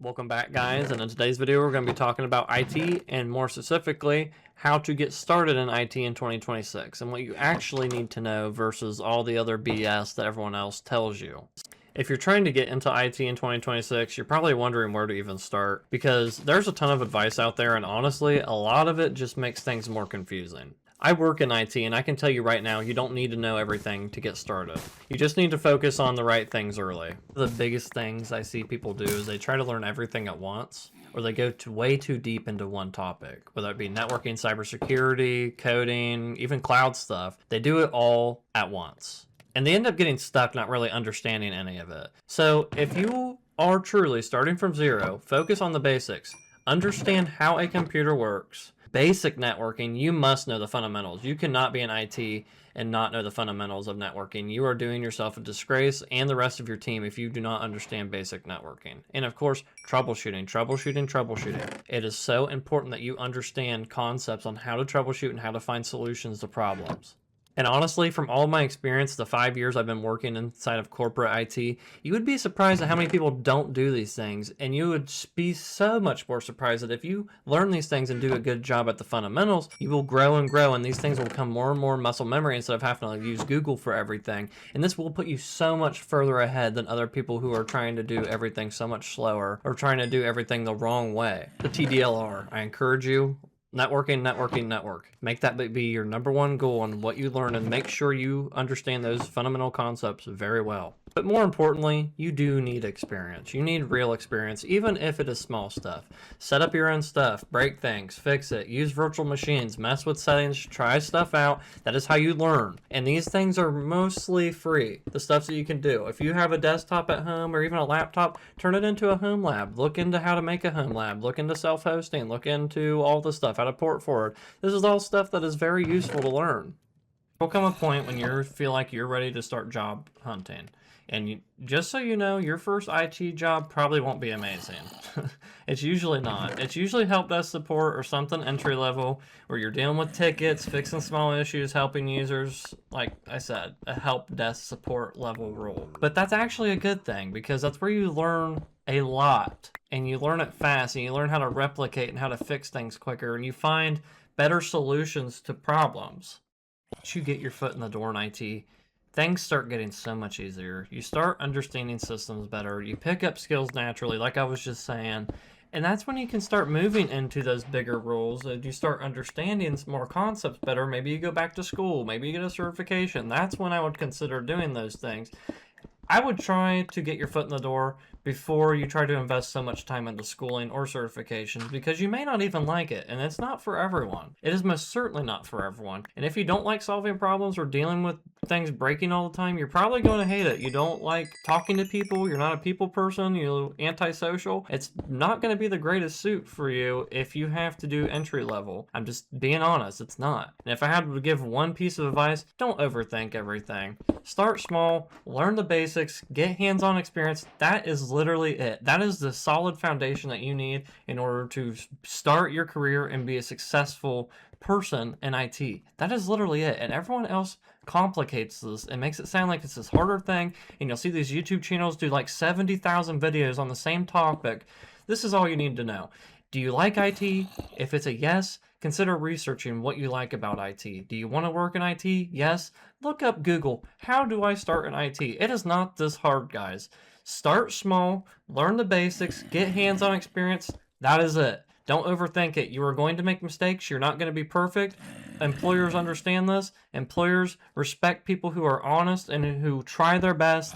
Welcome back, guys, and in today's video we're going to be talking about IT and more specifically how to get started in IT in 2026 and what you actually need to know versus all the other BS that everyone else tells you. If you're trying to get into IT in 2026, you're probably wondering where to even start because there's a ton of advice out there, and honestly a lot of it just makes things more confusing. I work in IT and I can tell you right now, you don't need to know everything to get started. You just need to focus on the right things early. The biggest things I see people do is they try to learn everything at once, or they go way too deep into one topic, whether it be networking, cybersecurity, coding, even cloud stuff. They do it all at once. And they end up getting stuck not really understanding any of it. So if you are truly starting from zero, focus on the basics. Understand how a computer works. Basic networking, you must know the fundamentals. You cannot be in IT and not know the fundamentals of networking. You are doing yourself a disgrace and the rest of your team if you do not understand basic networking. And of course, troubleshooting. It is so important that you understand concepts on how to troubleshoot and how to find solutions to problems. And honestly, from all of my experience, the 5 years I've been working inside of corporate IT, you would be surprised at how many people don't do these things. And you would be so much more surprised that if you learn these things and do a good job at the fundamentals, you will grow and grow, and these things will become more and more muscle memory instead of having to use Google for everything. And this will put you so much further ahead than other people who are trying to do everything so much slower or trying to do everything the wrong way. The TDLR, I encourage you. Network. Make that be your number one goal on what you learn, and make sure you understand those fundamental concepts very well. But more importantly, you do need experience. You need real experience, even if it is small stuff. Set up your own stuff, break things, fix it, use virtual machines, mess with settings, try stuff out. That is how you learn. And these things are mostly free, the stuff that you can do. If you have a desktop at home or even a laptop, turn it into a home lab. Look into how to make a home lab. Look into self-hosting. Look into all the stuff, how to port forward. This is all stuff that is very useful to learn. There'll come a point when you feel like you're ready to start job hunting. And just so you know, your first IT job probably won't be amazing. It's usually not. It's usually help desk support or something entry level where you're dealing with tickets, fixing small issues, helping users. Like I said, a help desk support level role. But that's actually a good thing because that's where you learn a lot, and you learn it fast, and you learn how to replicate and how to fix things quicker, and you find better solutions to problems. Once you get your foot in the door in IT, things start getting so much easier. You start understanding systems better. You pick up skills naturally, like I was just saying. And that's when you can start moving into those bigger roles. You start understanding more concepts better. Maybe you go back to school. Maybe you get a certification. That's when I would consider doing those things. I would try to get your foot in the door before you try to invest so much time into schooling or certifications, because you may not even like it, and it's not for everyone. It is most certainly not for everyone. And if you don't like solving problems or dealing with things breaking all the time, you're probably going to hate it. You don't like talking to people, you're not a people person, you're antisocial. It's not going to be the greatest suit for you if you have to do entry level. I'm just being honest, it's not. And if I had to give one piece of advice, don't overthink everything. Start small, learn the basics, get hands-on experience. That is literally it. That is the solid foundation that you need in order to start your career and be a successful person in IT. That is literally it. And everyone else complicates this and makes it sound like it's this harder thing. And you'll see these YouTube channels do like 70,000 videos on the same topic. This is all you need to know. Do you like IT? If it's a yes, consider researching what you like about IT. Do you want to work in IT? Yes. Look up Google. How do I start in IT? It is not this hard, guys. Start small, learn the basics, get hands-on experience. That is it. Don't overthink it. You are going to make mistakes. You're not going to be perfect. Employers understand this. Employers respect people who are honest and who try their best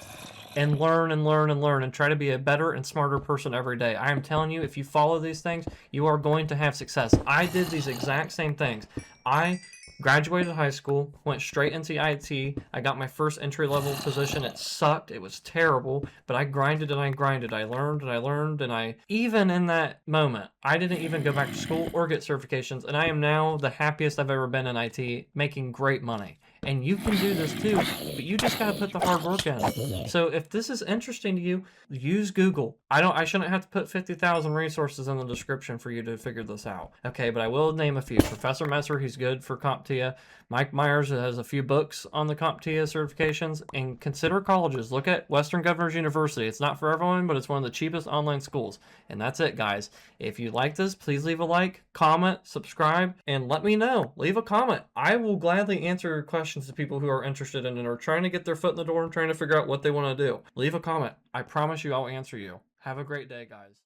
and learn and try to be a better and smarter person every day. I am telling you, if you follow these things, you are going to have success. I did these exact same things. I graduated high school, went straight into IT. I got my first entry-level position. It sucked. It was terrible, but I grinded and I grinded. I learned, and even in that moment, I didn't even go back to school or get certifications, and I am now the happiest I've ever been in IT, making great money. and you can do this too, but you just got to put the hard work in. So if this is interesting to you, use Google. I shouldn't have to put 50,000 resources in the description for you to figure this out. Okay, but I will name a few. Professor Messer, he's good for CompTIA. Mike Myers has a few books on the CompTIA certifications, and consider colleges. Look at Western Governors University. It's not for everyone, but it's one of the cheapest online schools. And that's it, guys. If you like this, please leave a like, comment, subscribe, and let me know. Leave a comment. I will gladly answer questions to people who are interested in it or trying to get their foot in the door and trying to figure out what they want to do. Leave a comment. I promise you I'll answer you. Have a great day, guys.